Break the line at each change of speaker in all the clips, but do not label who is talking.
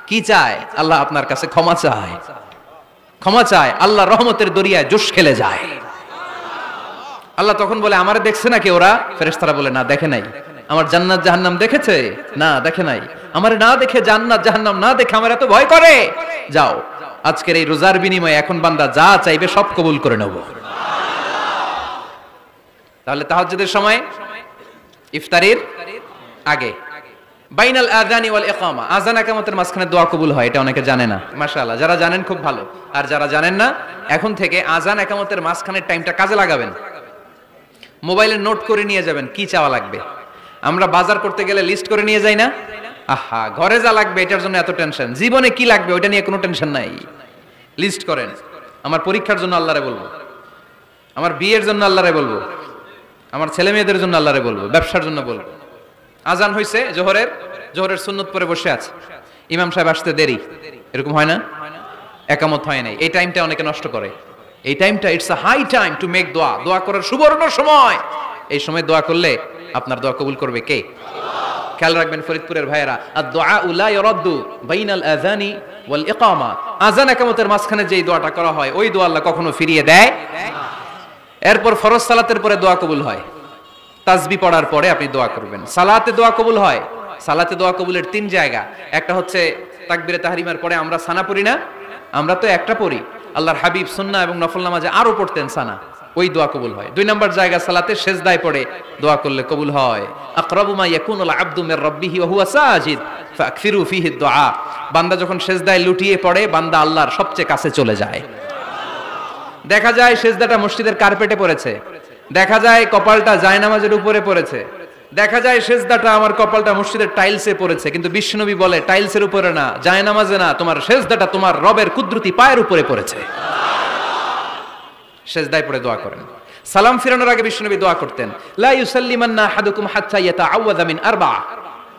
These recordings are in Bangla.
কি চায়? আল্লাহ আপনার কাছে ক্ষমা চায়, ক্ষমা চায়, আল্লাহ রহমতের দরিয়ায় জোশ খেলে যায়। আল্লাহ তখন বলে আমারে দেখছে নাকি ওরা? ফেরেশতারা বলে না, দেখে নাই। আমার জান্নাত জাহান্নাম দেখেছে? না, দেখে নাই। আমারে না দেখে, জান্নাত জাহান্নাম না দেখে আমার এত ভয় করে? যাও, আজকের এই রোজার বিনিময়ে এখন বান্দা যা চাইবে সব কবুল করে নেব। তাহলে তাহাজ্জুদের সময় ইফতারির আগে বাইনাল আযানি ওয়াল ইকামা, আযান ইকামতের মাঝখানে দোয়া কবুল হয়, এটা অনেকে জানে না। মাশাআল্লাহ, যারা জানেন খুব ভালো, আর যারা জানেন না এখন থেকে আযান ইকামতের মাঝখানের টাইমটা কাজে লাগাবেন। মোবাইলে নোট করে নিয়ে যাবেন কি চাওয়া লাগবে। আমরা বাজার করতে গেলে লিস্ট করে নিয়ে যাই না? আহা, ঘরে যা লাগবে এটার জন্য এত টেনশন, জীবনে কি লাগবে ওটা নিয়ে কোনো টেনশন নাই। লিস্ট করেন। আমার পরীক্ষার জন্য আল্লাহরে বলবো, আমার বিয়ের জন্য আল্লাহরে বলবো, আমার ছেলে মেয়েদের জন্য আল্লাহরে বলবো, ব্যবসার জন্য বলবো। আজান হইছে জোহরের সুন্নত পরে বসে আছে, ইমাম সাহেব আসতে দেরি, এরকম হয় না? একামত হয় নাই, এই টাইমটা অনেকে নষ্ট করে। এই টাইমটা it's a high time to make দোয়া, দোয়া করার সুবর্ণ সময়। এই সময় দোয়া করলে আপনার দোয়া কবুল করবে কে? খেয়াল রাখবেন ফরিদপুরের ভাইয়েরা, আদ-দুআ লা ইউরাদ্দু বাইনাল আযানি ওয়াল ইকামা, আযান ইকামতের মাঝখানে যেই দোয়াটা করা হয় ওই দোয়া আল্লাহ কখনো ফিরিয়ে দেয় না। এরপর ফরজ সালাতের পরে দোয়া কবুল হয়, তাসবিহ পড়ার পরে আপনি দোয়া করবেন। সালাতে দোয়া কবুল হয়, সালাতে দোয়া কবুলের 3 জায়গা। একটা হচ্ছে তাকবীরে তাহরিমার পরে আমরা সানা পড়ি না? আমরা তো একটা পড়ি, আল্লাহর হাবিব সুন্নাহ এবং নফল নামাজে আরো পড়তেন সানা, ওই দোয়া কবুল হয়। 2 নম্বর জায়গা সালাতে সেজদায় পড়ে দোয়া করলে কবুল হয়। আকরাবু মা ইয়াকুনুল আবদু মির রাব্বিহি ওয়া হুয়া সাজিদ ফাকফিরু ফিহি দুআ, বান্দা যখন সেজদায় লুটিয়ে পড়ে বান্দা আল্লাহর সবচেয়ে কাছে চলে যায়। দেখা যায় সেজদাটা মসজিদের কার্পেটে পড়েছে, দেখা যায় কপালটা জায়নামাজের উপরে পড়েছে, দেখা যায় সেজদাটা আমার কপালটা মসজিদের টাইলসে পড়েছে, কিন্তু বিশ্বনবী বলে টাইলসের উপরে না, জায়নামাজে না, তোমার সেজদাটা তোমার রবের কুদরতি পায়ের উপরে পড়েছে। সেজদায় পড়ে দোয়া করেন। সালাম ফিরানোর আগে বিশ্বনবী দোয়া করতেন, লা ইউসাল্লিমান্না আহাদুকুম হাত্তা ইয়াতাআওয়াযা মিন আরবা।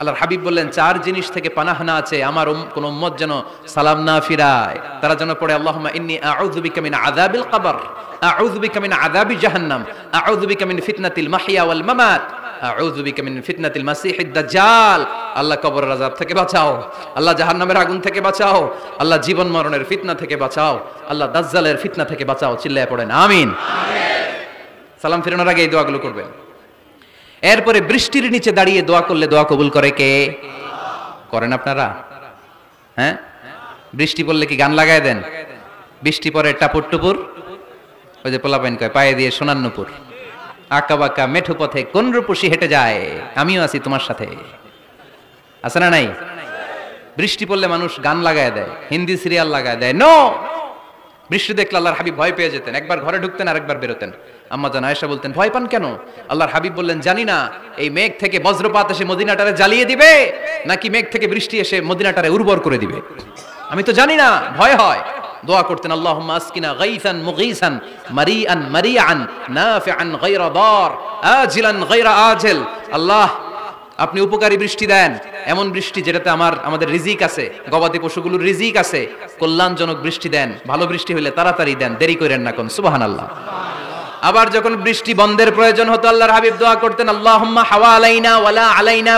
আল্লাহর হাবিব বললেন 4 জিনিস থেকে পানাহ না আছে আমার কোন উম্মত যেন সালাম না ফিরায়। তারা যেন পড়ে আল্লাহুম্মা ইন্নী আউযু বিকা মিন আযাবিল কবর, আউযু বিকা মিন আযাবি জাহান্নাম, আউযু বিকা মিন ফিতনাতিল মাহইয়া ওয়াল মামাত, আউযু বিকা মিন ফিতনাতিল মাসিহিদ দাজ্জাল। আল্লাহ কবরের আযাব থেকে বাঁচাও, আল্লাহ জাহান্নামের আগুন থেকে বাঁচাও, আল্লাহ জীবন মরণের ফিতনা থেকে বাঁচাও, আল্লাহ দাজ্জালের ফিতনা থেকে বাঁচাও। চিল্লায়ে পড়েন আমিন। সালাম ফিরানোর আগে এই দোয়াগুলো করবেন। এরপরে বৃষ্টির নিচে দাঁড়িয়ে দোয়া করলে দোয়া কবুল করে কে? করেন আপনারা? হ্যাঁ, বৃষ্টি পড়লে কি গান লাগায় দেন? বৃষ্টি পরে টাপুর টুপুর, ওই যে পোলাপাইন কয় পায়ে দিয়ে সোনার নুপুর, আঁকা বাঁকা মেঠো পথে কোন রূপসী হেঁটে যায়, আমিও আছি তোমার সাথে, আছে না নাই? বৃষ্টি পড়লে মানুষ গান লাগায় দেয়, হিন্দি সিরিয়াল লাগায় দেয়। নো, বৃষ্টি দেখলে আল্লাহর হাবিব ভয় পেয়ে যেতেন, একবার ঘরে ঢুকতেন আরেকবার বেরোতেন। আম্মা জান আয়েশা বলতেন ভয় পান কেন? আল্লাহর হাবিব বললেন জানি না এই মেঘ থেকে বজ্রপাত এসে মদিনাটারে জ্বালিয়ে দিবে নাকি মেঘ থেকে বৃষ্টি এসে মদিনাটারে উর্বর করে দিবে, আমি তো জানি না, ভয় হয়। দোয়া করতেন আল্লাহুম্মা আসকিনা গাইসান মুগীসান মারিআন মারিআন নাফিআন গায়রা দার আজিলান গায়রা আজিল। আল্লাহ আপনি উপকারী বৃষ্টি দেন, এমন বৃষ্টি যেটাতে আমাদের রিজিক আছে, গবাদি পশুগুলোর রিজিক আছে, কল্যাণজনক বৃষ্টি দেন, ভালো বৃষ্টি হইলে তাড়াতাড়ি দেন, দেরি করেন না কোন। সুবহানাল্লাহ। আবার যখন বৃষ্টি বন্ধের প্রয়োজন হতো আল্লাহর হাবিব দোয়া করতেন আল্লাহুম্মা হাওয়ালাইনা ওয়ালা আলাইনা।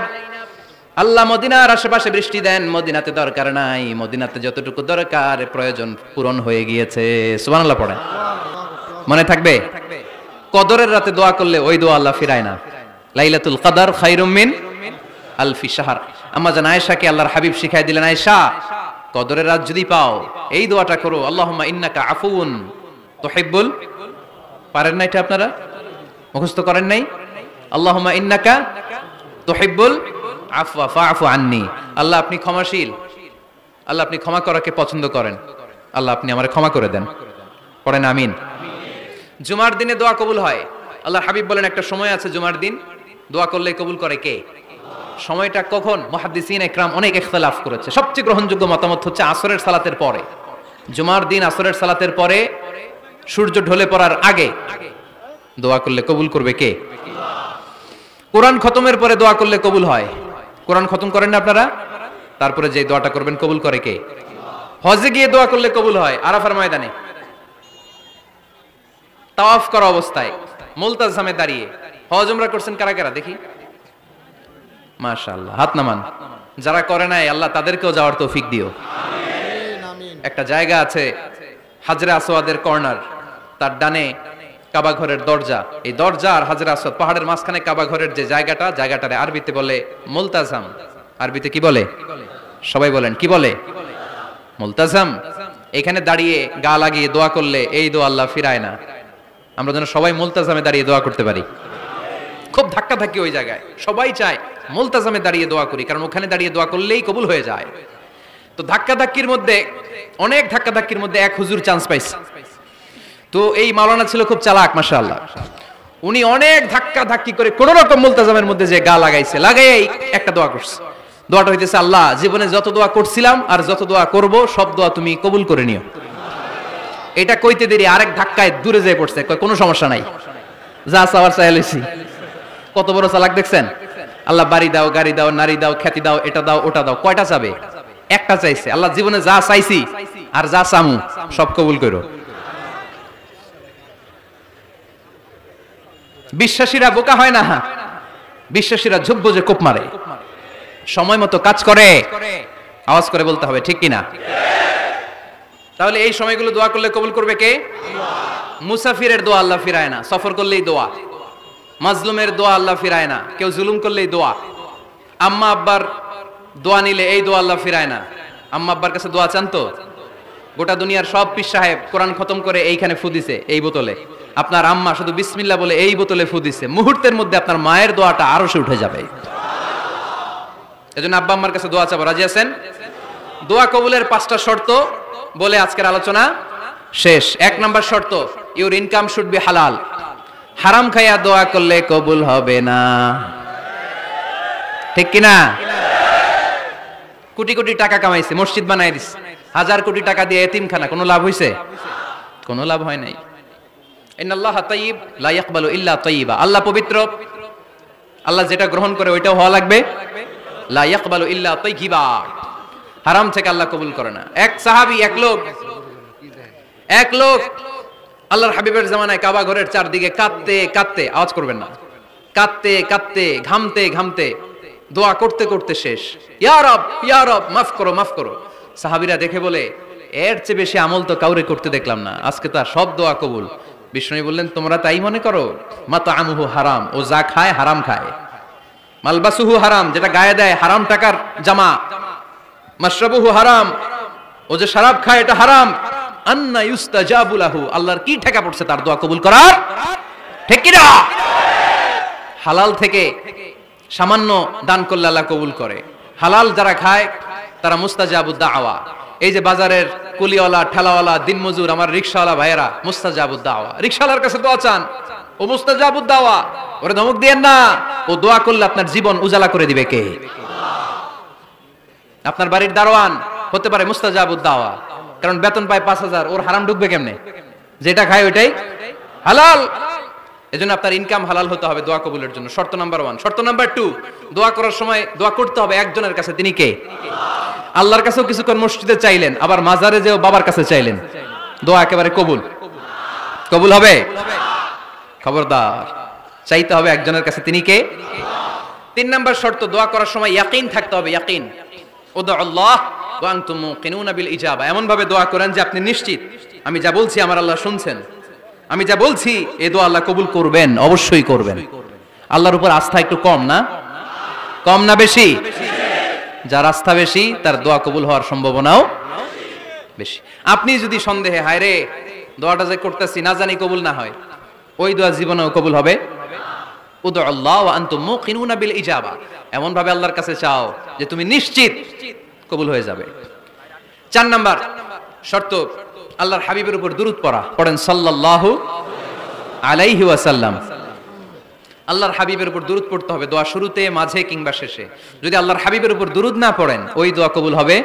আল্লাহ মদিনার আশেপাশে বৃষ্টি দেন, মদিনাতে দরকার নাই, মদিনাতে যতটুকু দরকার প্রয়োজন পূরণ হয়ে গিয়েছে। সুবহানাল্লাহ পড়েন, মনে থাকবে। কদরের রাতে দোয়া করলে ওই দোয়া আল্লাহ ফিরায় না। লাইলাতুল কদর খায়রুম মিন আলফি শাহর। আম্মা জান আয়েশাকে আল্লাহর হাবিব শিখাই দিলেন, আয়েশা কদরের রাত যদি পাও এই দোয়াটা করো, আল্লাহুম্মা ইন্নাকা আফুউন তুহিব্বুল, পারেন না এটা আপনারা? মুখস্থ করেন নাই? আল্লাহুম্মা ইন্নাকা তুহিব্বুল আফওয়া ফাআফু আন্নি। আল্লাহ আপনি ক্ষমাশীল, আল্লাহ আপনি ক্ষমা করাকে পছন্দ করেন, আল্লাহ আপনি আমারে ক্ষমা করে দেন। পড়েন আমিন। জুমার দিনে দোয়া কবুল হয়। আল্লাহর হাবিব বলেন একটা সময় আছে জুমার দিন দোয়া করলে কবুল করে কে? সময়টা কখন? মুহাদ্দিসিন ইকরাম অনেক ইখতিলাফ করেছে, সবচেয়ে গ্রহণযোগ্য মতামত হচ্ছে আসরের সালাতের পরে। জুমার দিন আসরের সালাতের পরে সূর্য ঢলে পড়ার আগে দোয়া করলে কবুল করবে কে? কোরআন খতমের পরে দোয়া করলে কবুল হয়। কোরআন খতম করেন না আপনারা? তারপরে যে দোয়াটা করবেন কবুল করে কে? হজে গিয়ে দোয়া করলে কবুল হয়। আরাফার ময়দানে তাওয়াফ করা অবস্থায় মুলতাজামে দাঁড়িয়ে। হজ উমরা করছেন কারা কারা দেখি? মাশাআল্লাহ, হাত নামান। যারা করে নাই আল্লাহ তাদেরকেও যাওয়ার তৌফিক দিও। একটা জায়গা আছে হাজরে আসওয়াদের কর্নার, তার ডানে কাবা ঘরের দরজা, এই দরজা আর হাজরে আসওয়াদ পাহাড়ের মাঝখানে কাবা ঘরের যে জায়গাটারে আরবিতে বলে মুলতাজাম। আরবিতে কি বলে? সবাই বলেন কি বলে? মুলতাজাম। এখানে দাঁড়িয়ে গা লাগিয়ে দোয়া করলে এই দোয়া আল্লাহ ফিরায় না। আমরা যেন সবাই মুলতাজামে দাঁড়িয়ে দোয়া করতে পারি। খুব ধাক্কা ধাক্কি ওই জায়গায়, সবাই চায় মুলতাজামে দাঁড়িয়ে দোয়া করি, কারণ ওখানে দাঁড়িয়ে দোয়া করলেই কবুল হয়ে যায়। তো ধাক্কা ধাক্কির মধ্যে, অনেক ধাক্কা ধাক্কির মধ্যে এক হুজুর চান্স পাইছে। তো এই মাওলানা ছিল খুব চালাক মাশাআল্লাহ, উনি অনেক ধাক্কা ধাক্কি করে কোন রকম মুলতাজামের মধ্যে যে গা লাগাইছে, লাগাই একটা দোয়া করছে। দোয়াটা হইতেছে, আল্লাহ জীবনে যত দোয়া করছিলাম আর যত দোয়া করব সব দোয়া তুমি কবুল করে নিও। এটা কইতে দেরি আরেক ধাক্কায় দূরে যেয়ে পড়ছে, কয় কোনো সমস্যা নাই, যা চাওয়ার চাই লইছি। কত বড় চালাক দেখছেন? আল্লাহ বাড়ি দাও, গাড়ি দাও, নারী দাও, খ্যাতি দাও, এটা দাও, ওটা দাও, কয়টা চাবে? একটা চাইছে। আল্লাহ জীবনে যা চাইছি আর যা চামু সব কবুল করো। বিশ্বাসীরা বোকা হয় না, বিশ্বাসীরা ঝুব্ব যে কোপ মারে, সময় মতো কাজ করে। আওয়াজ করে বলতে হবে ঠিক কিনা? তাহলে এই সময়গুলো দোয়া করলে কবুল করবে কে? মুসাফিরের দোয়া আল্লাহ ফিরায় না, সফর করলেই দোয়া। মাজলুমের দোয়া আল্লাহ ফিরায় না, কেউ জুলুম করলেই দোয়া। আম্মা আব্বার দোয়া নিলে এই দোয়া আল্লাহ ফিরায় না। আম্মা আব্বার কাছে দোয়া চান তো? গোটা দুনিয়ার সব পীর সাহেব কোরআন খতম করে এইখানে ফু দিছে এই বোতলে, আপনার আম্মা শুধু বিসমিল্লাহ বলে এই বোতলে ফু দিছে, মুহূর্তের মধ্যে আপনার মায়ের দোয়াটা আরো সে উঠে যাবে। এজন্য আব্বা আম্মার কাছে দোয়া চাবো, রাজি আছেন? দোয়া কবুলের 5টা শর্ত বলে আজকের আলোচনা শেষ। 1 নাম্বার শর্ত, ইউর ইনকাম শুড বি হালাল। হারাম খাইয়া দোয়া করলে কবুল হবে না, ঠিক কিনা? কোটি কোটি টাকা কামাইছে, মসজিদ বানাই দিছে, 1000 কোটি টাকা দিয়ে এতিমখানা, কোনো লাভ হইছে? কোনো লাভ হয় নাই। ইন্নাল্লাহা তাইয়্যিব লা ইয়াকবালু ইল্লা তাইয়্যিবা। আল্লাহ পবিত্র, আল্লাহ যেটা গ্রহণ করে ওইটাও হওয়া লাগবে। লা ইয়াকবালু ইল্লা তাইয়্যিবা, হারাম থেকে আল্লাহ কবুল করে না। এক সাহাবী, এক লোক আল্লাহর হাবিবের জামানায় কাবা ঘরের চারদিকে কাঁদতে কাঁদতে, আওয়াজ করবেন না, কাঁদতে কাঁদতে, ঘামতে ঘামতে, দোয়া করতে করতে শেষ। ইয়া রব, ইয়া রব, মাফ করো, মাফ করো। সাহাবীরা দেখে বলে, এর চেয়ে বেশি আমল তো কাউরে করতে দেখলাম না, আজকে তার সব দোয়া কবুল। বিষ্ণু বললেন, তোমরা তাই মনে করো? মাতাআমুহু হারাম, ও যা খায় হারাম খায়। মালবাসুহু হারাম, যেটা গায়ে দেয় হারাম টাকার জামা। মাশরাবুহু হারাম, ও যে শরাব খায় এটা হারাম। আন্না ইউস্তাজাবু লাহু, আল্লাহর কি ঠেকা পড়ছে তার দোয়া কবুল করার? ঠিক কি না? হালাল থেকে সামান্য দান করলে আল্লাহ কবুল করে। হালাল যারা খায় তারা মুস্তাজাবুদ দাওয়া। এই যে বাজারের কুলিওয়ালা, ঠেলাওয়ালা, দিনমজুর, আমার রিকশাওয়ালা ভাইয়েরা, মুস্তাজাবুদ দাওয়া। রিকশাওয়ালার কাছে দোয়া চান, ও মুস্তাজাবুদ দাওয়া। ওরে ধমক দিয়েন না, ও দোয়া করলে আপনার জীবন উজালা করে দিবে কে? আপনার বাড়ির দারোয়ান হতে পারে মুস্তাজাবুদ দাওয়া, কারণ বেতন পায় 5000, ওর হারাম ঢুকবে কেমনে? যেটা খায় ওইটাই হালাল। এজন্য আপনার ইনকাম হালাল হতে হবে দোয়া কবুলের জন্য। শর্ত নাম্বার 1। শর্ত নাম্বার 2, দোয়া করার সময় দোয়া করতে হবে একজনের কাছে, তিনি কে? আল্লাহর কাছেও কিছুক্ষণ মসজিদে চাইলেন, আবার মাজারে যেও বাবার কাছে চাইলেন, দোয়া একেবারে কবুল? কবুল হবে? খবরদার, চাইতে হবে একজনের কাছে, তিনি কে? 3 নাম্বার শর্ত, দোয়া করার সময় ইয়াকিন থাকতে হবে। ইয়াকিন, উদুল্লাহ ওয়া আনতুম মুকিনুনা বিল ইজাবা। এমন ভাবে দোয়া করেন যে আপনি নিশ্চিত আমি যা বলছি আমার আল্লাহ শুনছেন, আমি যা বলছি এই দোয়া আল্লাহ কবুল করবেন, অবশ্যই করবেন। আল্লাহর উপর আস্থা একটু কম না? কম না বেশি? যার আস্থা বেশি তার দোয়া কবুল হওয়ার সম্ভাবনাও বেশি। আপনি যদি সন্দেহে, হায় রে দোয়াটা যে করতেছি না জানি কবুল না হয়, ওই দোয়া জীবনেও কবুল হবে? উদুল্লাহ ওয়া আনতুম মুকিনুনা বিল ইজাবা, এমন ভাবে আল্লাহর কাছে চাও যে তুমি নিশ্চিত কবুল হয়ে যাবে। 4 নাম্বার শর্ত, আল্লাহর হাবিবের উপর দুরূদ পড়া। পড়েন সাল্লাল্লাহু আলাইহি ওয়াসাল্লাম। আল্লাহর হাবিবের উপর দুরূদ পড়তে হবে দোয়া শুরুতে, মাঝে কিংবা শেষে। যদি আল্লাহর হাবিবের উপর দুরূদ না পড়েন, ওই দোয়া কবুল হবে?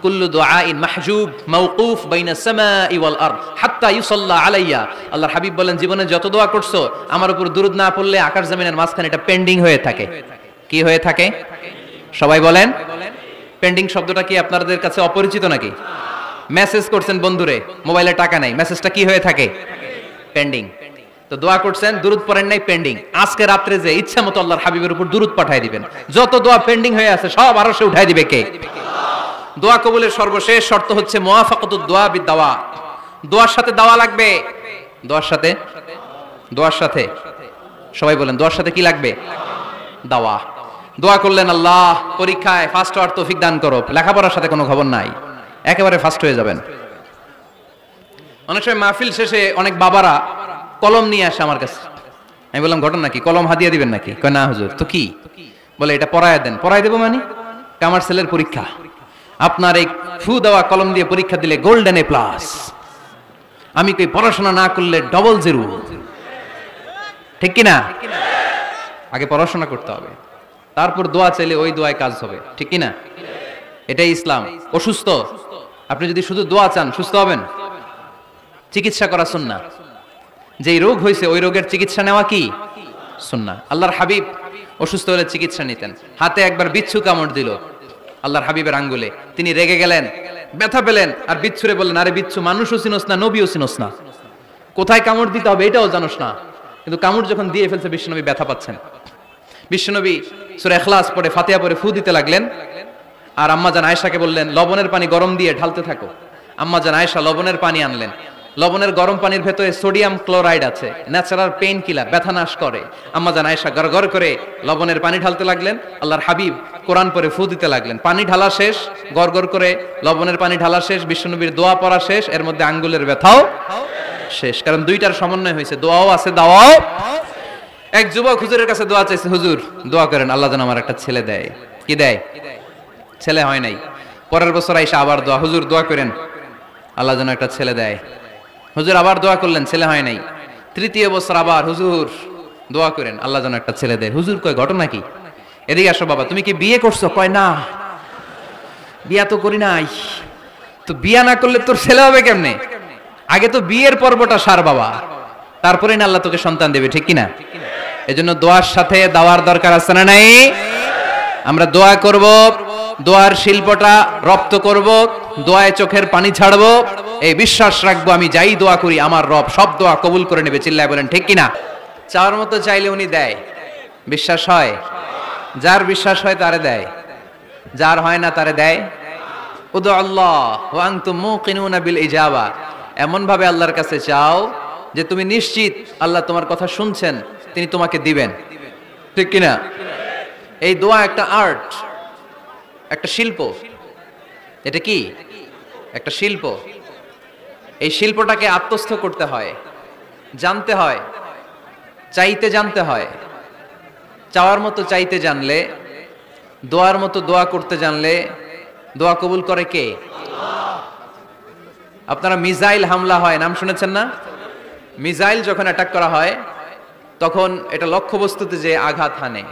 কুল্লু দুআইন মাহজুব মাওকুফ বাইনা সামাই ওয়াল আরদ হাত্তা ইউসাল্লা আলাইয়া। আল্লাহর হাবিব বলেন, জীবনে যত দোয়া করছো আমার উপর দুরূদ না পড়লে আকাশ জমিনের মাঝখানে এটা পেন্ডিং হয়ে থাকে। কি হয়ে থাকে? সবাই বলেন। পেন্ডিং শব্দটা কি আপনাদের কাছে অপরিচিত নাকি? মেসেজ করছেন বন্ধুরে, মোবাইলে টাকা নাই, মেসেজটা কি হয়ে থাকে? পেন্ডিং। তো দোয়া করছেন, দুরুদ পড়েন নাই, পেন্ডিং। আজকে রাত্রে যে ইচ্ছা মতো আল্লাহর হাবিবের উপর দুরুদ পাঠিয়ে দিবেন, যত দোয়া পেন্ডিং হয়ে আছে সব আরশে উঠাই দিবে কে? দোয়া কবুলের সর্বশেষ শর্ত হচ্ছে মুওয়াফাকাতুদ দোয়া বিদ-দাওয়া। দোয়ার সাথে দাওয়া লাগবে। দোয়ার সাথে সবাই বলেন, দোয়ার সাথে কি লাগবে? দাওয়া। দোয়া করলেন, আল্লাহ পরীক্ষায় ফার্স্ট হওয়ার তৌফিক দান করো, লেখাপড়ার সাথে কোনো খবর নাই, একেবারে ফার্স্ট হয়ে যাবেন। অনেক সময় মাহফিল শেষে অনেক বাবারা কলম নিয়ে আসে আমার কাছে। আমি বললাম, ঘটনা কি? কলম হাদিয়া দিবেন নাকি? কয় না হুজুর। তো কি? বলে এটা পড়ায় দেন। পড়ায় দেবো মানে? আমার ছেলের পরীক্ষা, আপনার এই ফু দেওয়া কলম দিয়ে পরীক্ষা দিলে গোল্ডেন A+। আমি কই পড়াশোনা না করলে ডবল জিরো। ঠিক কিনা? আগে পড়াশোনা করতে হবে, তারপর দোয়া চাইলে ওই দোয়ায় কাজ হবে। ঠিক কিনা? এটাই ইসলাম। অসুস্থ, আপনি যদি শুধু দোয়া চান সুস্থ হবেন? চিকিৎসা করা সুন্নাহ। যেই রোগ হয়েছে ওই রোগের চিকিৎসা নেওয়া কি সুন্নাহ। আল্লাহর হাবিব অসুস্থ হলে চিকিৎসা নিতেন। হাতে একবার বিচ্ছু কামড় দিল আল্লাহর হাবিবের আঙ্গুলে, তিনি রেগে গেলেন, ব্যথা পেলেন, আর বিচ্ছুরে বললেন, আরে বিচ্ছু, মানুষও চিনোস না, নবীও চিনোস না, কোথায় কামড় দিতে হবে এটাও জানোস না। কিন্তু কামড় যখন দিয়ে ফেলছে বিশ্বনবী ব্যথা পাচ্ছেন। বিশ্বনবী সূরা ইখলাস পড়ে ফাতিহা পড়ে ফু দিতে লাগলেন, আর আম্মাজান আয়েশাকে বললেন, লবণের পানি গরম দিয়ে ঢালতে থাকো। আম্মাজান আয়েশা লবণের পানি আনলেন। লবণের গরম পানির ভেতরে সোডিয়াম ক্লোরাইড আছে, ন্যাচারাল পেইন কিলার, ব্যথা নাশ করে। আম্মাজান আয়েশা গড়গড় করে লবণের পানি ঢালতে লাগলেন, আল্লাহর হাবিব কোরআন পড়ে ফু দিতে লাগলেন। পানি ঢালা শেষ, গড়গড় করে লবণের পানি ঢালা শেষ, বিশ্বনবীর দোয়া পড়া শেষ, এর মধ্যে আঙ্গুলের ব্যথাও শেষ। কারণ দুইটার সমন্বয় হয়েছে, দোয়াও আছে দাওয়াও। এক যুবক হুজুরের কাছে দোয়া চাইছে, হুজুর দোয়া করেন আল্লাহ যেন আমার একটা ছেলে দেয়। কি দেয়? ছেলে হয় নাই। পরের বছর আইসা আবার দোয়া, হুজুর দোয়া করেন আল্লাহ যেন একটা ছেলে দেয়। হুজুর আবার দোয়া করলেন, ছেলে হয় নাই। তৃতীয় বছর আবার, হুজুর দোয়া করেন আল্লাহ যেন একটা ছেলে দেয়। হুজুর কয়, ঘটনা কি? এদিকে আসো বাবা, তুমি কি বিয়ে করছো? কয় না, বিয়া তো করি নাই। তো বিয়া না করলে তোর ছেলে হবে কেমনে? আগে তো বিয়ের পর্বটা সার বাবা, তারপরে না আল্লাহ তোকে সন্তান দেবে। ঠিক কিনা? এজন্য দোয়ার সাথে দাওয়ার দরকার আছে না নাই? আমরা দোয়া করব, দোয়ার শিল্পটা রপ্ত করব, দোয়ায় চোখের পানি ছাড়বো, এই বিশ্বাস রাখবো আমি যাই দোয়া করি আমার রব সব দোয়া কবুল করে নেবে। চিল্লায় বলেন ঠিক কিনা? চাওয়ার মতো চাইলে উনি দেয়। বিশ্বাস হয়? যার বিশ্বাস হয় তারে দেয়, যার হয় না তারে দেয়। উদু আল্লাহ ওয়া আনতুম মুকিনুনা বিল ইজাবা। এমন ভাবে আল্লাহর কাছে চাও যে তুমি নিশ্চিত আল্লাহ তোমার কথা শুনছেন, তিনি তোমাকে দিবেন। ঠিক কিনা? এই দোয়া একটা আর্ট, একটা শিল্প। এটা কি? একটা শিল্প। এই শিল্পটাকে আত্মস্থ করতে হয়, জানতে হয়, চাইতে জানতে হয়। চাওয়ার মতো চাইতে জানলে, দোয়ার মতো দোয়া করতে জানলে দোয়া কবুল করে কে? আপনারা মিসাইল হামলা হয় নাম শুনেছেন না? মিসাইল যখন অ্যাটাক করা হয় তখন এটা লক্ষ্যবস্তুতে যে আঘাত হানে।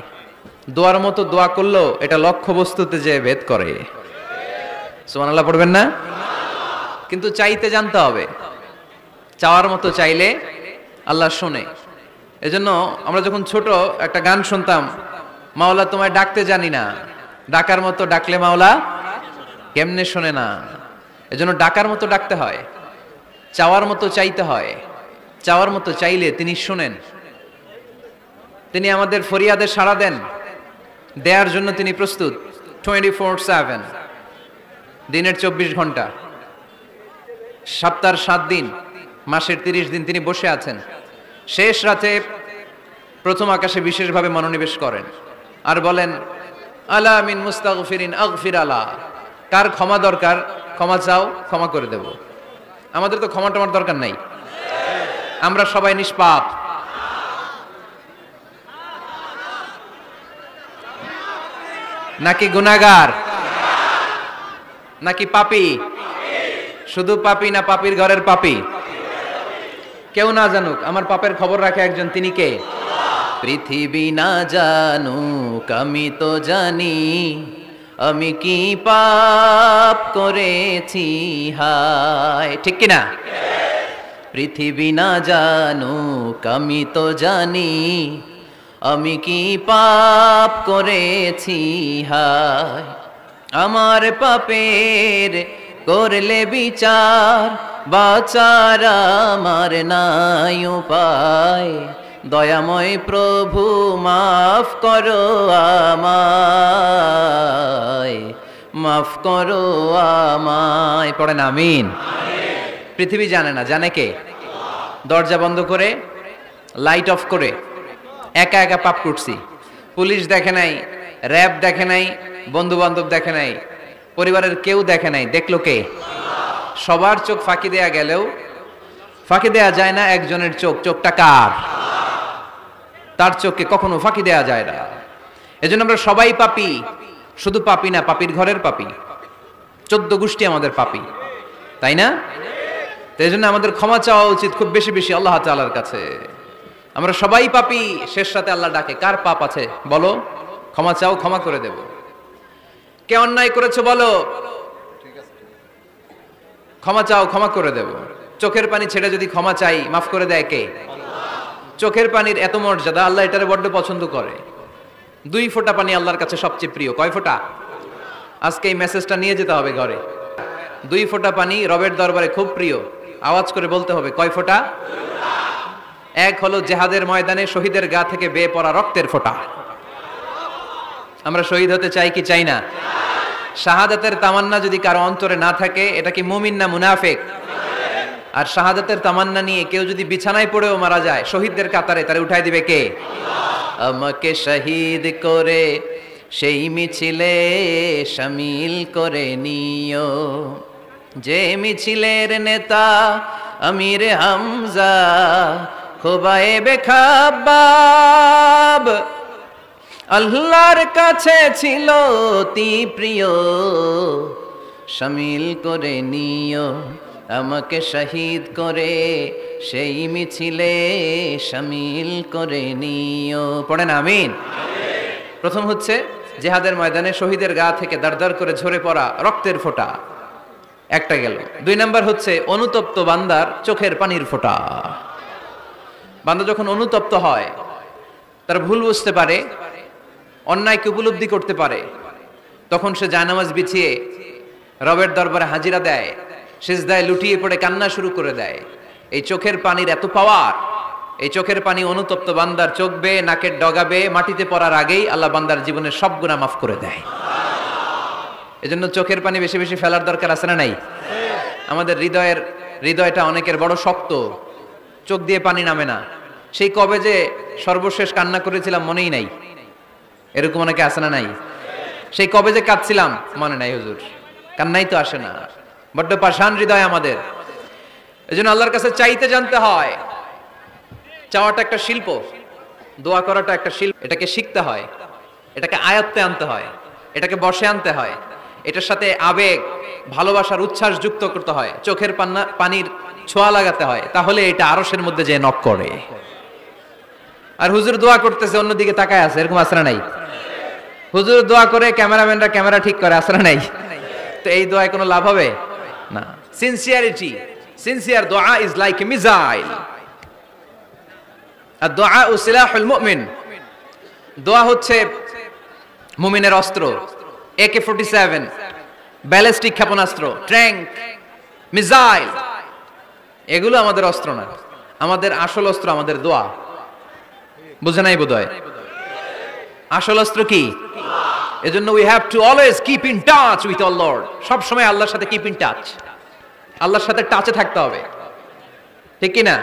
দোয়ার মতো দোয়া করলেও এটা লক্ষ্যবস্তুতে যে ভেদ করে। সুবহানাল্লাহ পড়বেন না? কিন্তু চাইতে জানতে হবে। চাওয়ার মতো চাইলে আল্লাহ শোনে। এজন্য আমরা যখন ছোট একটা গান শুনতাম, মাওলা তোমায় ডাকতে জানি না, ডাকার মতো ডাকলে মাওলা কেমনে শোনে না। এজন্য ডাকার মতো ডাকতে হয়, চাওয়ার মতো চাইতে হয়। চাওয়ার মতো চাইলে তিনি শোনেন, তিনি আমাদের ফরিয়াদে সাড়া দেন, দেয়ার জন্য তিনি প্রস্তুত 24/7, দিনের 24 ঘন্টা, সপ্তাহের 7 দিন, মাসের 30 দিন তিনি বসে আছেন। শেষ রাতে প্রথম আকাশে বিশেষভাবে মনোনিবেশ করেন আর বলেন, আলা মিন মুস্তাগফিরিন আগফির আলা। কার ক্ষমা দরকার? ক্ষমা চাও, ক্ষমা করে দেব। আমাদের তো ক্ষমা টমার দরকার নাই, আমরা সবাই নিষ্পাপ। নাকি গুনাহগার? নাকি পাপী? শুধু পাপী না পাপীর ঘরের পাপী? কেউ না জানুক, আমার পাপের খবর রাখে একজন, তিনি কে? পৃথিবী না জানুক আমি তো জানি, আমি কি পাপ করেছি হায়। ঠিক কিনা? পৃথিবী না জানুক আমি তো জানি, আমি কি পাপ করেছি হায়। আমার পাপের করলে বিচার, বাঁচার আমার নাই উপায়, দয়াময় প্রভু মাফ করো আমায়, মাফ করো আমায়। পড়েন আমিন। পৃথিবী জানে না, জানে কে? দরজা বন্ধ করে, লাইট অফ করে একা একা পাপ করছি। পুলিশ দেখে নাই, র্যাব দেখে নাই, বন্ধু বান্ধব দেখে নাই, পরিবারের কেউ দেখে নাই, দেখলো কে? সবার চোখ ফাঁকি দেয়া গেলেও ফাঁকি দেয়া যায় না একজনের চোখ। চোখটা কার? তার চোখকে কখনো ফাঁকি দেয়া যায় না। এজন্য আমরা সবাই পাপী। শুধু পাপী না, পাপীর ঘরের পাপী। 14 গোষ্ঠী আমাদের পাপী, তাই না? তো এই জন্য আমাদের ক্ষমা চাওয়া উচিত খুব বেশি বেশি আল্লাহ তাআলার কাছে। আমরা সবাই পাপী, শেষ রাতে আল্লাহ ডাকে, কার পাপ আছে বলো, ক্ষমা চাও, ক্ষমা করে দেব। কে অন্যায় করেছো বলো, ক্ষমা চাও, ক্ষমা করে দেব। চোখের পানি ছেড়ে যদি ক্ষমা চাই, মাফ করে দেয় কে? চোখের পানির এত মর্যাদা, আল্লাহ এটারে বড্ড পছন্দ করে। 2 ফোঁটা পানি আল্লাহর কাছে সবচেয়ে প্রিয়। কয় ফোঁটা? আজকে এই মেসেজটা নিয়ে যেতে হবে ঘরে। 2 ফোঁটা পানি রবের দরবারে খুব প্রিয়। আওয়াজ করে বলতে হবে, কয় ফোঁটা? এক হলো জিহাদের ময়দানে শহীদের গা থেকে বেয়ে পড়া রক্তের ফোঁটা। আমরা শহীদ হতে চাই কি চাই না? শাহাদাতের তামান্না যদি কারো অন্তরে না থাকে, এটা কি মুমিন না মুনাফিক? আর শাহাদাতের তামান্না নিয়ে কেউ যদি বিছানায় পড়েও মারা যায়, শহীদদের কাতারে তারে উঠাই দিবে কে? আমাকে শহীদ করে সেই মিছিলে শামিল করে নিও, যে মিছিলের নেতা আমির হামজা খোবায়েবে খাব্বাব, আল্লাহর কাছে ছিল অতি প্রিয়, শামিল করে নিও আমাকে শহীদ করে সেই মিছিলে শামিল করে নিও। পড়েন আমিন। প্রথম হচ্ছে জিহাদের ময়দানে শহীদের গা থেকে দাঁড় করে ঝরে পড়া রক্তের ফোঁটা, একটা গেল। 2 নাম্বার হচ্ছে অনুতপ্ত বান্দার চোখের পানির ফোঁটা। বান্দা যখন অনুতপ্ত হয়, তার ভুল বুঝতে পারে, অন্যায়কে উপলব্ধি করতে পারে, তখন সে জায়নামাজ বিছিয়ে রবের দরবারে হাজিরা দেয়, সিজদায় লুটিয়ে পড়ে কান্না শুরু করে দেয়। এই চোখের পানির এত পাওয়ার, এই চোখের পানি অনুতপ্ত বান্দার চোখ বেয়ে নাকের ডগাবে মাটিতে পড়ার আগেই আল্লাহ বান্দার জীবনের সব গুনাহ মাফ করে দেয়। এজন্য চোখের পানি বেশি বেশি ফেলার দরকার আছে না নাই? আমাদের হৃদয়টা অনেকের বড় শক্ত, চোখ দিয়ে পানি নামে না। সেই কবে যে সর্বশেষ কান্না করেছিলাম মনেই নাই, এরকম অনেকে আছে না নাই? সেই কবে যে কাঁদছিলাম মনে নাই হুজুর, কান্নাই তো আসে না। বড্ড পাষাণ হৃদয় আমাদের। এজন্য আল্লাহর কাছে চাইতে জানতে হয়। চাওয়াটা একটা শিল্প, দোয়া করাটা একটা শিল্প। এটাকে শিখতে হয়, এটাকে আয়ত্তে আনতে হয়, এটাকে বশে আনতে হয়, এটার সাথে আবেগ, ভালোবাসার উচ্ছ্বাস যুক্ত করতে হয়, চোখের পানির ছোঁয়া লাগাতে হয়, তাহলে এটা আরশের মধ্যে যে নক করে। আর হুজুর দোয়া করতেছে, অন্যদিকে তাকায় আছে, এরকম আছে না নাই? হুজুর দোয়া করে ক্যামেরাম্যানরা ক্যামেরা ঠিক করে, আছে না নাই? তো এই দোয়ায় কোনো লাভ হবে না। সিনসিয়ারিটি, সিনসিয়ার দোয়া ইজ লাইক এ মিসাইল। আর দোয়া ও সিলাহুল মুমিন, দোয়া হচ্ছে মুমিনের অস্ত্র। AK-47 ব্যালিস্টিক ক্ষেপণাস্ত্র, ট্যাঙ্ক, মিসাইল, এগুলো আমাদের অস্ত্র না। আমাদের আসল অস্ত্র আমাদের দোয়া। বুঝে নাই বোধহয়? আসল অস্ত্র কি? এজন্য we have to always keep in touch with our Lord. সব সময় আল্লাহর সাথে কিপ ইন টাচ, আল্লাহর সাথে টাচে থাকতে হবে, ঠিক কি না?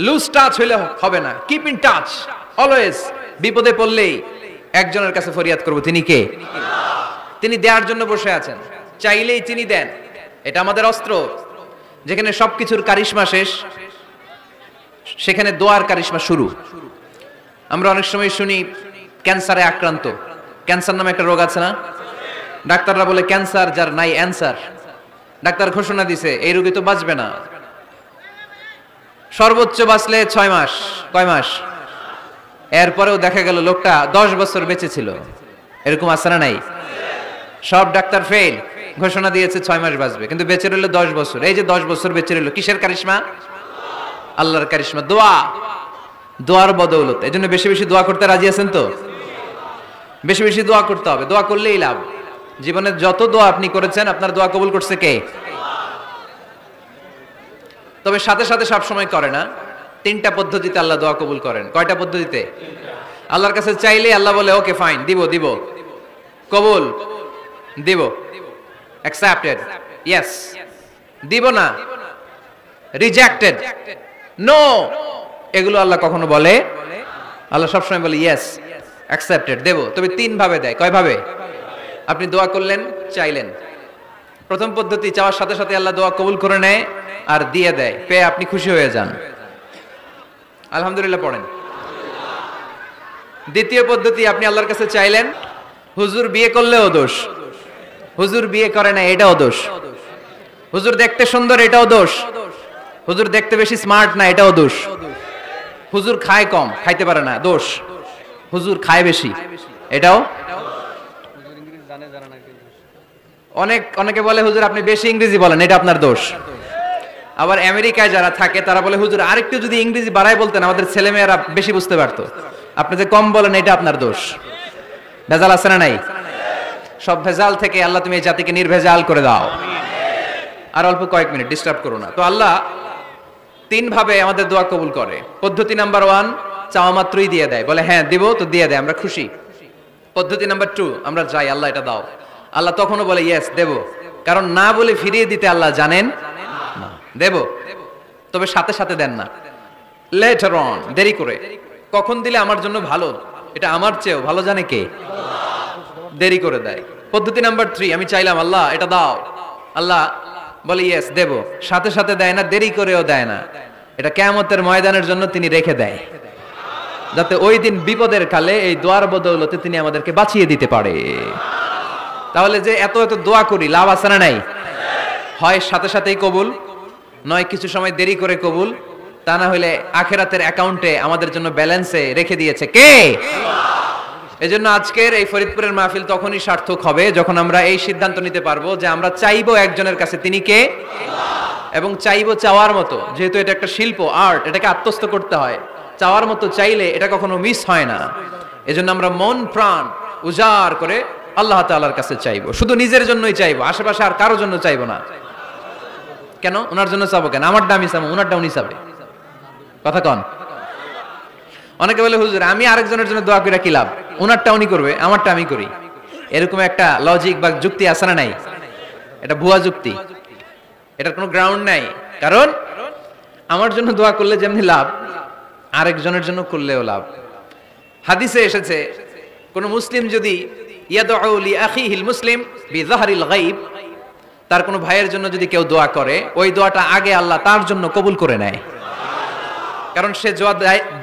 লুজ টাচ হইলে হবে না, কিপ ইন টাচ অলওয়েজ। বিপদে পড়লেই একজনের কাছে ফরিয়াদ করব, তিনি কে? তিনি দেওয়ার জন্য বসে আছেন, চাইলেই তিনি দেন। এটা আমাদের অস্ত্র। যেখানে সবকিছুর কারিশমা শেষ, সেখানে দোয়ার কারিশমা শুরু। আমরা অনেক সময় শুনি ক্যান্সারে আক্রান্ত। ক্যান্সার নামে একটা রোগ আছে না? ডাক্তাররা বলে ক্যান্সার যার নাই অ্যান্সার। ডাক্তার ঘোষণা দিছে এই রোগী তো বাঁচবে না, সর্বোচ্চ বাঁচলে 6 মাস। কয় মাস? এরপরেও দেখা গেল লোকটা 10 বছর বেঁচে ছিল। এরকম আছে না নাই? সব ডাক্তার ফেল, ঘোষণা দিয়েছে 6 মাস বাঁচবে, কিন্তু বেঁচে রইল 10 বছর। এই যে 10 বছর বেঁচে রইল, কিসের কারিশমা? আল্লাহর কারিশমা, দোয়া, দোয়ার বদৌলত। এই জন্য বেশি বেশি দোয়া করতে রাজি আছেন তো? বেশি বেশি দোয়া করতে হবে, দোয়া করলেই লাভ। জীবনে যত দোয়া আপনি করেছেন, আপনার দোয়া কবুল করছে কে? তবে সাথে সাথে সব সময় করে না। তিনটা পদ্ধতিতে আল্লাহ দোয়া কবুল করেন। কয়টা পদ্ধতিতে? আল্লাহর কাছে চাইলে আল্লাহ বলে ওকে ফাইন, দিব দিব, কবুল, দিব, অ্যাকসেপ্টেড, ইয়েস, দিব না, রিজেক্টেড, নো, এগুলো আল্লাহ কখনো বলে? আল্লাহ সবসময় বলে ইয়েস, অ্যাকসেপ্টেড, দেব। তবে তিন ভাবে দেয়। কয় ভাবে? আপনি দোয়া করলেন, চাইলেন, প্রথম পদ্ধতি চাওয়ার সাথে সাথে আল্লাহ দোয়া কবুল করে নেয় আর দিয়ে দেয়, পেয়ে আপনি খুশি হয়ে যান, আলহামদুলিল্লাহ পড়েন। দ্বিতীয় পদ্ধতি, আপনি আল্লাহর কাছে চাইলেন, হুজুর বিয়ে করলেও দোষ, হুজুর বিয়ে করে না এটাও দোষ, হুজুর দেখতে সুন্দর এটাও দোষ, হুজুর দেখতে বেশি স্মার্ট না এটাও দোষ, হুজুর খায় কম, খাইতে পারে না দোষ, হুজুর খায় বেশি এটাও। অনেকে বলে হুজুর আপনি বেশি ইংরেজি বলেন, এটা আপনার দোষ। আবার আমেরিকায় যারা থাকে তারা বলে হুজুর আরেকটু যদি ইংরেজি বাড়ায় বলতেন আমাদের ছেলেমেয়েরা বেশি বুঝতে পারতো, আপনি যে কম বলেন এটা আপনার দোষ। ভেজাল আছে না নাই? সব ভেজাল থেকে আল্লাহ তুমি এই জাতিকে নির্ভেজাল করে দাও। আর অল্প কয়েক মিনিট, ডিস্টার্ব করো না। তো আল্লাহ তিন ভাবে আমাদের দোয়া কবুল করে। পদ্ধতি নাম্বার 1, চাওয়া মাত্রই দিয়ে দেয়, বলে হ্যাঁ দিব, তো দিয়ে দেয়, আমরা খুশি। পদ্ধতি নাম্বার 2, আমরা যাই আল্লাহ এটা দাও, আল্লাহ তখনও বলে ইয়েস দেব, কারণ না বলে ফিরিয়ে দিতে আল্লাহ জানেন না, দেব, তবে সাথে সাথে দেন না, লেটার অন, দেরি করে। কখন দিলে আমার জন্য ভালো, এটা আমার চেয়েও ভালো জানে কে? দেরি করে দেয়। পদ্ধতি নাম্বার 3, আমি চাইলাম আল্লাহ এটা দাও, আল্লাহ বলে ইয়েস দেব, সাথে সাথে দেয় না, দেরি করেও দেয় না। এটা কিয়ামতের ময়দানের জন্য তিনি রেখে দেয়, যাতে ওই দিন বিপদের কালে এই দোয়ার বদৌলতে তিনি আমাদেরকে বাঁচিয়ে দিতে পারে। তাহলে যে এত এত দোয়া করি, লাভ আছে না নাই? হয় সাথে সাথেই কবুল, নয় কিছু সময় দেরি করে কবুল, তা না হলে আখেরাতের অ্যাকাউন্টে আমাদের জন্য ব্যালেন্সে রেখে দিয়েছে কে? এজন্য আজকের এই ফরিদপুরের মাহফিল তখনই সার্থক হবে যখন আমরা এই সিদ্ধান্ত নিতে পারবো যে আমরা চাইবো একজনের কাছে, তিনি কে? এবং চাইবো চাওয়ার মতো, যেহেতু এটা একটা শিল্প, আর্ট, এটাকে আত্মস্থ করতে হয়। চাওয়ার মতো চাইলে এটা কখনো মিস হয় না। এজন্য আমরা মন প্রাণ উজাড় করে আল্লাহ তাআলার কাছে চাইবো, শুধু নিজের জন্যই চাইবো, আশেপাশে আর কারোর জন্য চাইবো না। কেন? ওনার জন্য চাবো কেন? আমার দামি চাবো, ওনারটা উনি চাবে, কথা কন। অনেকে বলে হুজুর আমি আরেকজনের জন্য দোয়া করে কি লাভ, ওনারটা উনি করবে, আমারটা আমি করি। এরকম একটা লজিক বা যুক্তি আছে না নাই? এটা ভুয়া যুক্তি, এটার কোনো গ্রাউন্ড নাই। কারণ আমার জন্য দোয়া করলে যেমনি লাভ, আরেকজনের জন্য করলেও লাভ। হাদিসে এসেছে কোন মুসলিম যদি ইয়াদউ লি আখিহিল মুসলিম বিযাহরিল গায়ব, তার কোন ভাইয়ের জন্য যদি কেউ দোয়া করে, ওই দোয়াটা আগে আল্লাহ তার জন্য কবুল করে নেয়। কারণ সে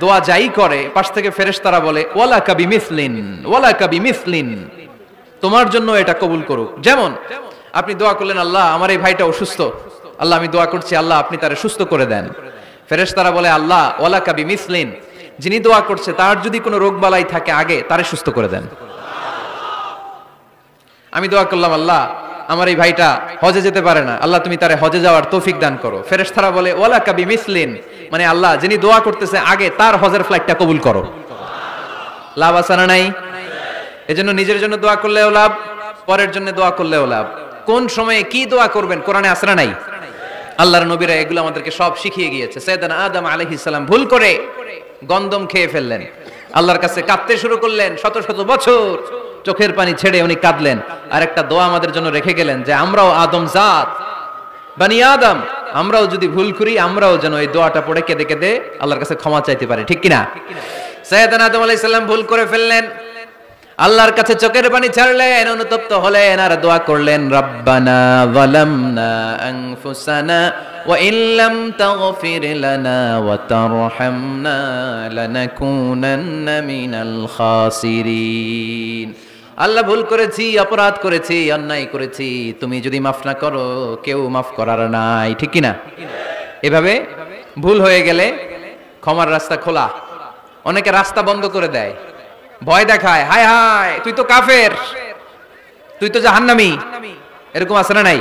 দোয়া যাই করে, পাশ থেকে ফেরেশতারা বলে ওয়ালাকা বিমিসলিন, ওয়ালাকা বিমিসলিন, তোমার জন্য এটা কবুল করুক। যেমন আপনি দোয়া করলেন আল্লাহ আমার এই ভাইটা অসুস্থ, আল্লাহ আমি দোয়া করছি আল্লাহ আপনি তারে সুস্থ করে দেন। ফেরেশতারা বলে আল্লাহ ওয়ালাকা বিমিসলিন, যিনি দোয়া করছে তার যদি কোনো রোগ বালাই থাকে আগে তারে সুস্থ করে দেন। আমি দোয়া করলাম আল্লাহ আমার এই ভাইটা হজে যেতে পারে না, আল্লাহ তুমি তারে হজে যাওয়ার তৌফিক দান করো। ফেরেশতারা বলে ওয়ালাকা বিমিসলিন, মানে আল্লাহ যিনি দোয়া করতেছে আগে তার হজের ফ্লাইটটা কবুল করো। লাভ আছে না নাই? এজন্য নিজের জন্য দোয়া করলেও লাভ, পরের জন্য দোয়া করলেও লাভ। কোন সময়ে কি দোয়া করবেন কোরআনে আছে না নাই? আল্লাহর নবীরা এগুলো আমাদেরকে সব শিখিয়ে গিয়েছে। সাইয়েদনা আদম আলাইহিস সালাম ভুল করে গন্ধম খেয়ে ফেললেন, আল্লাহর কাছে কাঁদতে শুরু করলেন, শত শত বছর চোখের পানি ছেড়ে উনি কাঁদলেন। আর একটা দোয়া আমাদের জন্য রেখে গেলেন যে আমরাও আদম জাত, বানি আদম, আমরাও যদি ভুল করি আমরাও যেন এই দোয়াটা পড়ে কেঁদে কেঁদে আল্লাহর কাছে ক্ষমা চাইতে পারি, ঠিক কিনা? সাইয়েদনা আদম আলাইহিস সালাম ভুল করে ফেললেন, আল্লাহর কাছে চোখের পানি ছাড়লেন, অনুতপ্ত হলেন আর দোয়া করলেন রব্বানা যালামনা আনফুসানা ওয়া ইল্লাম তাগফির লানা ওয়া তারহামনা লানাকুনান্না মিনাল খাসিরিন। আল্লাহ ভুল করেছি, অপরাধ করেছি, অন্যায় করেছি, তুমি যদি মাফ না করো কেউ মাফ করার নাই, ঠিক কিনা? এভাবে ভুল হয়ে গেলে ক্ষমার রাস্তা খোলা। অনেকে রাস্তা বন্ধ করে দেয়, ভয় দেখায়, হায় হায় তুই তো কাফের, তুই তো জাহান্নামী, এরকম আছে না নাই?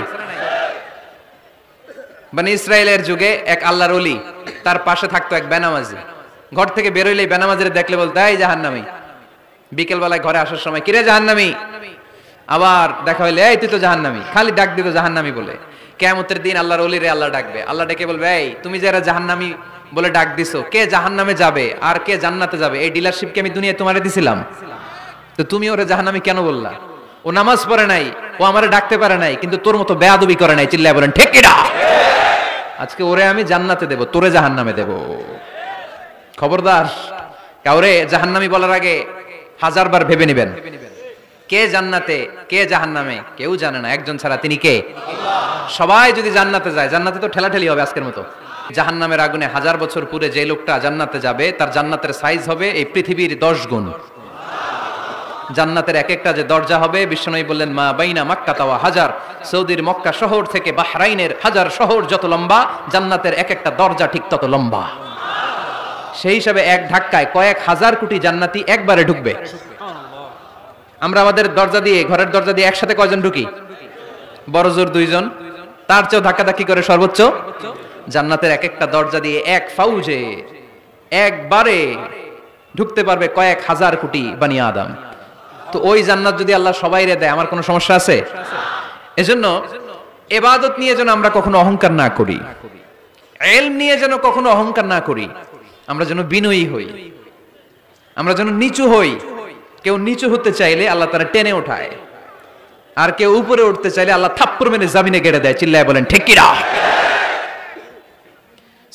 বনি ইসরায়েলের যুগে এক আল্লাহর ওলি, তার পাশে থাকতো এক বেনামাজি। ঘর থেকে বেরোইলে বেনামাজিরে দেখলে বলতো এই জাহান্নামী। বিকেল বেলায় ঘরে আসার সময় কিরে জাহান্নামী, আবার দেখা হইলে এই তুই তো জাহান্নামী, খালি ডাক দিত জাহান্নামী বলে। কিয়ামতের দিন আল্লাহর ওলিরে আল্লাহ ডাকবে, আল্লাহ ডেকে বলবে, এই তুমি যারা জাহান্নামী বলে ডাক দিছো, কে জাহান্নামে যাবে আর কে জান্নাতে যাবে, এই ডিলারশিপ কি আমি দুনিয়ায় তোমারে দিছিলাম? তো তুমি ওরে জাহান্নামী কেন বললা? ও নামাজ পড়ে নাই, ও আমারে ডাকতে পারে নাই, কিন্তু তোর মতো বেয়াদবি করে নাই। চিল্লায় বলেন ঠিক কিনা? আজকে ওরে আমি জান্নাতে দেব, তোরে জাহান্নামে দেব। খবরদার, কাউরে জাহান্নামী বলার আগে 1000 বার ভেবে নেবেন। কে জান্নাতে কে জাহান্নামে কেউ জানে না, একজন ছাড়া, তিনি কে? সবাই যদি জান্নাতে যায়, জান্নাতে তো ঠেলাঠেলি হবে আজকের মতো। জাহান্নামের আগুনে 1000 বছর পুরে যে লোকটা জান্নাতে যাবে, তার জান্নাতের সাইজ হবে এই পৃথিবীর 10 গুণ। জান্নাতের এক একটা যে দরজা হবে, বিশ্বনবী বললেন, মা বাইনা মাক্কা তাওয়া হাজার, সৌদির মক্কা শহর থেকে বাহরাইনের হাজার শহর যত লম্বা, জান্নাতের এক একটা দরজা ঠিক তত লম্বা। সেই হিসাবে এক ধাক্কায় কয়েক হাজার কোটি জান্নাতি একবারে ঢুকবে। আমরা আমাদের দরজা দিয়ে, ঘরের দরজা দিয়ে একসাথে কয়জন ঢুকি? বড় জোর 2 জন, তার চেয়েও ধাক্কাধাক্কি করে সর্বোচ্চ। জান্নাতের এক একটা দরজা দিয়ে এক ফাউজে একবারে ঢুকতে পারবে কয়েক হাজার কোটি বানি আদম। তো ওই জান্নাত যদি আল্লাহ সবাইরে দেয়, আমার কোনো সমস্যা আছে? এজন্য ইবাদত নিয়ে যেন আমরা কখনো অহংকার না করি, ইলম নিয়ে যেন কখনো অহংকার না করি। আমরা যেন বিনয়ী হই, আমরা যেন নিচু হই। কেউ নিচু হতে চাইলে আল্লাহ তারা টেনে ওঠায়, আর কেউ উপরে উঠতে চাইলে আল্লাহ থাপ্পড় মেরে জমিনে গেড়ে দেয়। চিল্লায় বলেন ঠিক কিনা?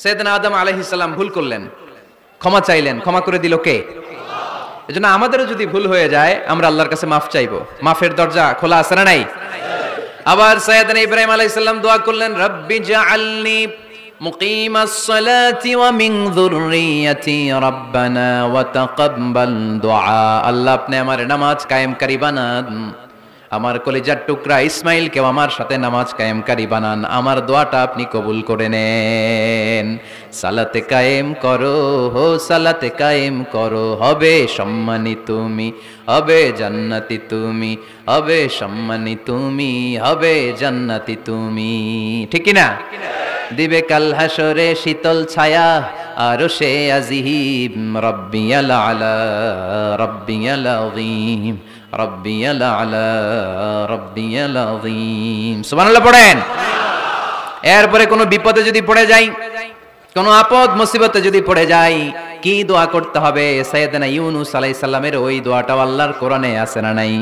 সাইয়েদনা আদম আলাইহিস সালাম ভুল করলেন, ক্ষমা চাইলেন, ক্ষমা করে দিল কে? এজন্য আমাদেরও যদি ভুল হয়ে যায়, আমরা আল্লাহর কাছে মাফ চাইবো। মাফের দরজা খোলা আছে না নাই? আবার সাইয়েদনা ইব্রাহিম আলাইহিস সালাম দোয়া করলেন, রব্বি জাআলনি মুকিমাস সালাতি ওয়া মিন যুররিয়াতি রাব্বানা ওয়া তাকাব্বাল দুআ। আল্লাহ আপনি আমার নামাজ কায়েমকারী বানান, আমার কলিজার টুকরা ইসমাইলকে আমার সাথে নামাজ কায়েমকারী বানান, আমার দোয়াটা আপনি কবুল করে নেন। সালাতে কায়েম করো, হো সালাতে কায়েম করো, হবে সম্মানী তুমি, হবে জান্নাতি তুমি, হবে সম্মানী তুমি, হবে জান্নাতি তুমি। ঠিক কি না? দিবে কাল হাসরে শীতল ছায়া, আরশে আজিম, রব্বিয়াল আলা, রব্বিয়াল আযীম, রব্বিয়াল আলা, রব্বিয়াল আযীম। সুবহানাল্লাহ পড়েন। এরপরে কোনো বিপদে যদি পড়ে যাই, কোনো আপদ মুসিবতে যদি পড়ে যাই, কি দোয়া করতে হবে? সাইয়েদনা ইউনূস আলাইহিস সালামের ওই দোয়াটাও আল্লাহর কোরআনে আছে না নাই?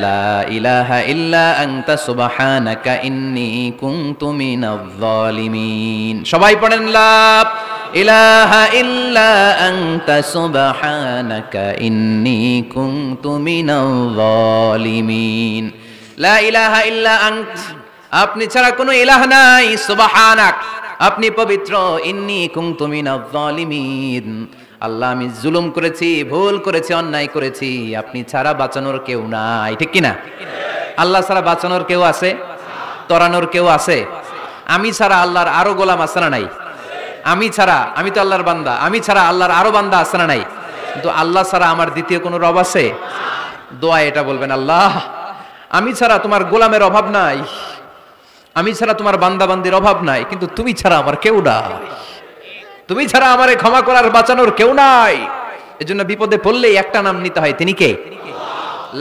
লা ইলাহা ইল্লা আনতা সুবহানাকা ইন্নী কুনতু মিনাজ জালিমিন। সবাই পড়েন, লা ইলাহা ইল্লা আনতা সুবহানাকা ইন্নী কুনতু মিনাজ জালিমিন। লা ইলাহা ইল্লা আনত, আপনি ছাড়া কোনো ইলাহ নাই, সুবহানাক, আপনি পবিত্র, ইন্নী কুনতু মিনাজ জালিমিন, আল্লাহ আমি জুলুম করেছি, ভুল করেছি, অন্যায় করেছি, আপনি ছাড়া বাঁচানোর কেউ নাই। ঠিক কি না? আল্লাহ ছাড়া বাঁচানোর কেউ আছে? তরানোর কেউ আছে? আমি ছাড়া আল্লাহর আরো গোলাম আছে না নাই? আমি ছাড়া, আমি তো আল্লাহর বান্দা, আমি ছাড়া আল্লাহর আরো বান্দা আছে না নাই? কিন্তু আল্লাহ ছাড়া আমার দ্বিতীয় কোনো রব আছে? দোয়া এটা বলবেন, আল্লাহ আমি ছাড়া তোমার গোলামের অভাব নাই, আমি ছাড়া তোমার বান্দা বান্দির অভাব নাই, কিন্তু তুমি ছাড়া আমার কেউ নাই, তুমি ছাড়া আমারে ক্ষমা করার বাঁচানোর কেউ নাই। এজন্য বিপদে পড়লেই একটা নাম নিতে হয়, তিনি কে?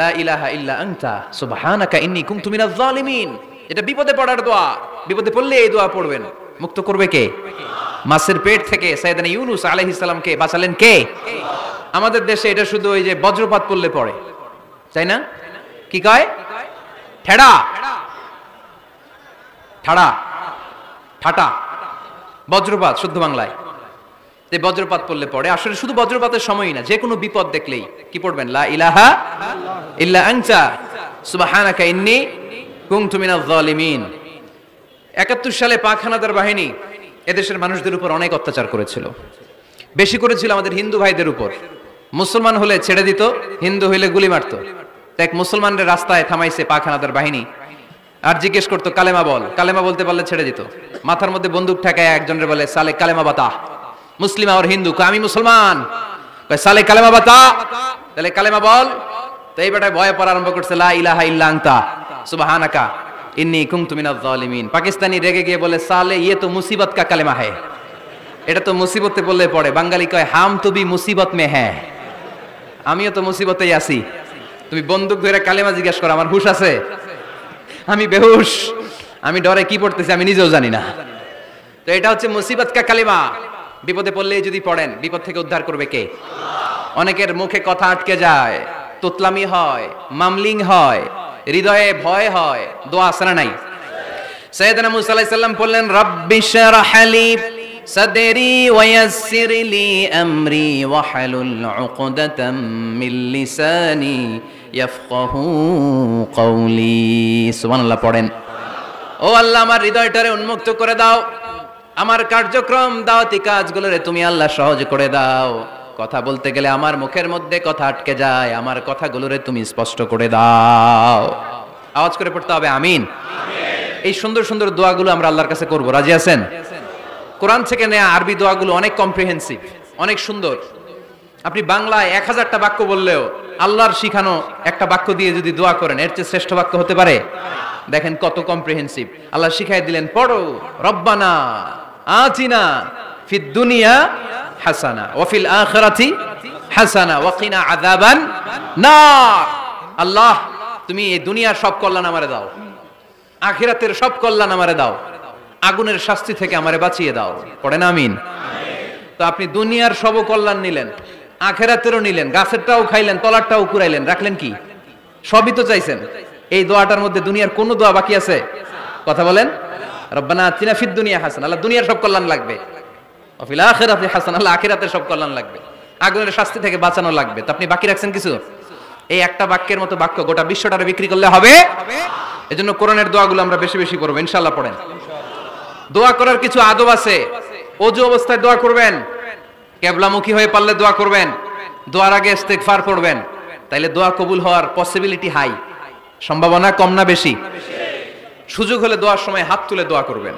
লা ইলাহা ইল্লা আনতা সুবহানাকা ইন্নী কুনতু মিনাজ জালিমিন। এটা বিপদে পড়ার দোয়া, বিপদে পড়লে এই দোয়া পড়বেন। মুক্ত করবে কে? মাছের পেট থেকে সাইয়েদনা ইউনূস আলাইহিস সালামকে বাঁচালেন কে? আমাদের দেশে এটা শুধু ওই যে বজ্রপাত পড়লে পড়ে, তাই না? কি কয়? ঠেড়া, ঠাড়া, ঠাটা, বজ্রপাত শুদ্ধ বাংলায়। যে বজ্রপাত পড়লে পড়ে, আসলে শুধু বজ্রপাতের সময়ই না, যে কোনো বিপদ দেখলেই কি পড়বেন? লা ইলাহা ইল্লা আনতা সুবহানাকা ইন্নী কুনতু মিনাজ জালিমিন। 71 সালে পাক হানাদার বাহিনী এদেশের মানুষদের উপর অনেক অত্যাচার করেছিল, বেশি করেছিল আমাদের হিন্দু ভাইদের উপর। মুসলমান হলে ছেড়ে দিত, হিন্দু হইলে গুলি মারত। এক মুসলমানদের রাস্তায় থামাইছে পাক হানাদার বাহিনী, আর জিজ্ঞেস করতো কালেমা বল, কালেমা বলতে পারলে ছেড়ে দিত। মাথার মধ্যে বন্দুক ঠেকায় একজনের বলে, সালে কালেমা বাতা, মুসলিম আর হিন্দু, আমি মুসলমান, সালে কালেমা বাতা, তাহলে কালেমা বল। তো এই বেটায় ভয় পড়া আরম্ভ করছে, লা ইলাহা ইল্লা আনতা সুবহানাকা ইন্নী কুনতু মিনাজ জালিমিন। পাকিস্তানি রেগে গিয়ে বলে, সালে ইয়ে তো মুসিবত কা কালেমা হ্যায়, এটা তো মুসিবতে বললে পড়ে। বাঙালি কয়, হাম তো ভি মুসিবত মে হ্যায়, আমিও তো মুসিবতেই আছি। তুমি বন্দুক ধরে কালেমা জিজ্ঞেস করো, আমার হুশ আছে? আমি বেহুশ, আমি ডরে কি পড়তেছি আমি নিজেও জানি না। তো এটা হচ্ছে মুসিবত কা কালিমা। বিপদে পড়লে যদি পড়েন, বিপদ থেকে উদ্ধার করবে কে? অনেকের মুখে কথা আটকে যায়, তোতলামি হয়, মামলিং হয়, হৃদয়ে ভয় হয়, দোয়া আসরা নাই। সাইয়েদনা মুসা আলাইহিস সালাম বললেন, রাব্বি শরহ লি সাদরি ওয়া ইয়াসসির লি আমরি ওয়াহলুল উকদাতাম মিন লিসানি ইয়াফকাহু কওলি। সুবহানাল্লাহ পড়েন। ও আল্লাহ, আমার হৃদয়টারে উন্মুক্ত করে দাও, আমার কার্যক্রম দাওয়াতি কাজগুলোরে তুমি আল্লাহ সহজ করে দাও। কথা বলতে গেলে আমার মুখের মধ্যে কথা আটকে যায়, আমার কথাগুলোরে তুমি স্পষ্ট করে দাও। আওয়াজ করে পড়তে হবে আমিন। এই সুন্দর সুন্দর দোয়াগুলো আমরা আল্লাহর কাছে করব, রাজি আছেন? কোরআন থেকে নেয়া আরবি দোয়াগুলো অনেক কম্প্রিহেন্সিভ, অনেক সুন্দর। আপনি বাংলায় 1000টা বাক্য বললেও আল্লাহর শিখানো একটা বাক্য দিয়ে যদি দোয়া করেন, এর চেয়ে শ্রেষ্ঠ বাক্য হতে পারে? দেখেন কত কম্প্রিহেন্সিভ। আল্লাহ শিখাই দিলেন, পড়ো রব্বানা আতিনা ফিদ দুনিয়া হাসানা ওয়া ফিল আখিরাতি হাসানা ওয়া কিনা আযাবান নার। আল্লাহ, তুমি এই দুনিয়ার সব কল্যাণ আমারে দাও, আখিরাতের সব কল্যাণ আমারে দাও, আগুনের শাস্তি থেকে আমারে বাঁচিয়ে দাও। পড়েন আমিন। তো আপনি দুনিয়ার সব কল্যাণ নিলেন, আখিরাতেরও নিলেন, গাছেরটাও খাইলেন, তলারটাও কুড়াইলেন, রাখলেন কি? সবই তো চাইছেন। এই দোয়াটার মধ্যে দুনিয়ার কোন দোয়া বাকি আছে? কথা বলেন। রব্বানা আতিনা ফিদ দুনিয়া হাসানা, আল্লাহ দুনিয়ার সব কল্যাণ লাগবে। ওয়া ফিল আখিরাতি হাসানা, আল্লাহ আখিরাতের সব কল্যাণ লাগবে, আগুনের শাস্তি থেকে বাঁচানো লাগবে। তো আপনি বাকি রাখছেন কিছু? এই একটা বাক্যের মতো বাক্য গোটা বিশ্বটারে বিক্রি করলে হবে? এজন্য কোরআনের দোয়াগুলো আমরা বেশি বেশি পড়ব, ইনশাআল্লাহ। পড়েন। দোয়া করার কিছু আদব আছে। ওযু অবস্থায় দোয়া করবেন, কিবলামুখী হয়ে পারলে দোয়া করবেন, দোয়ার আগে ইস্তেগফার পড়বেন, তাইলে দোয়া কবুল হওয়ার পসিবিলিটি হাই, সম্ভাবনা কম না বেশি? সুযোগ হলে দোয়ার সময় হাত তুলে দোয়া করবেন।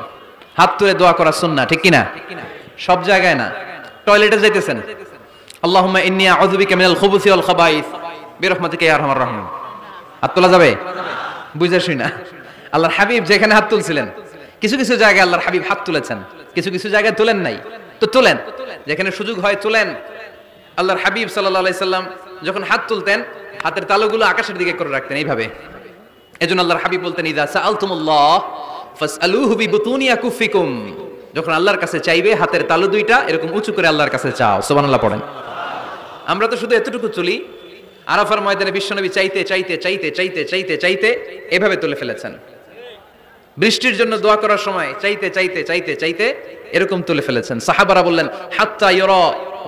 হাত তুলে দোয়া করা সুন্নাহ, ঠিক কি না? সব জায়গায় না। টয়লেটে যাইতেছেন, আল্লাহুম্মা ইন্নী আউযু বিকা মিনাল খুবুসি ওয়াল খাবাইস বিরহমাতিকা ইয়া আরহামার রাহিম। হাত তোলা যাবে? বুঝা শুনা আল্লাহর হাবিব যেখানে হাত তুলছিলেন, কিছু কিছু জায়গায় আল্লাহর হাবিব হাত তুলেছেন, কিছু কিছু জায়গায় তুলেন নাই। তো তুলেন, যেখানে সুযোগ হয় তুলেন। আল্লাহর হাবিব সাল্লাল্লাহু আলাইহি সাল্লাম যখন হাত তুলতেন, হাতের তালুগুলো আকাশের দিকে করে রাখতেন এইভাবে। এজন্য আল্লাহর হাবিব বলতেন, ইযা সাআলতুমুল্লাহ ফাসআলুহু বিবুতুনি আকুফিকুম। যখন আল্লাহর কাছে চাইবে, হাতের তালু দুইটা এরকম উঁচু করে আল্লাহর কাছে চাও। সুবহানাল্লাহ পড়েন। আমরা তো শুধু এতটুকু চলি। আরাফার ময়দানে বিশ্বনবী চাইতে চাইতে চাইতে চাইতে চাইতে চাইতে এভাবে তুলে ফেলেছেন। বৃষ্টির জন্য দোয়া করার সময় চাইতে চাইতে চাইতে চাইতে এরকম তুলে ফেলেছেন। সাহাবারা বললেন, হাত্তা ইয়ারা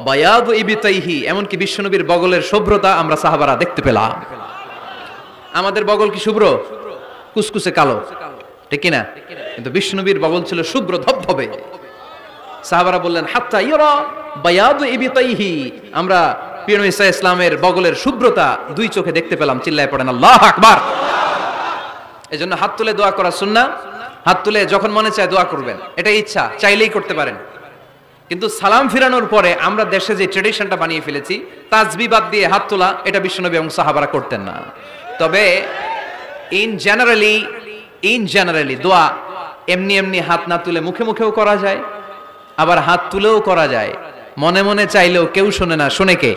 বায়াদু ইবতাইহি, এমনকি বিশ্বনবীর বগলের শুভ্রতা আমরা সাহাবারা দেখতে পেলাম। আমাদের বগল কি শুভ্র? কুসকুসে কালো, ঠিক কি না? কিন্তু বিশ্বনবীর বগল ছিল শুভ্র ধবধবে। সাহাবারা বললেন, হাত্তা ইয়ারা বায়াদু ইবতাইহি, আমরা প্রিয় নবী সাল্লাল্লাহু আলাইহি ওয়াসাল্লামের বগলের শুভ্রতা দুই চোখে দেখতে পেলাম। চিল্লায় পড়েন আল্লাহু আকবার। এজন্য হাত তুলে দোয়া করা সুন্নাহ। হাত তুলে যখন মনে চায় দোয়া করবেন, এটা ইচ্ছা, চাইলেই করতে পারেন। কিন্তু সালাম ফিরানোর পরে আমরা দেশে যে ট্রেডিশনটা বানিয়ে ফেলেছি, তাসবিহ বাদ দিয়ে হাত তোলা, এটা বিশ্বনবী এবং সাহাবারা করতেন না। তবে ইন জেনারেলি দোয়া এমনি এমনি হাত না তুলে মুখে মুখেও করা যায়, আবার হাত তুলেও করা যায়। মনে মনে চাইলেও কেউ শোনে না, শোনে কে?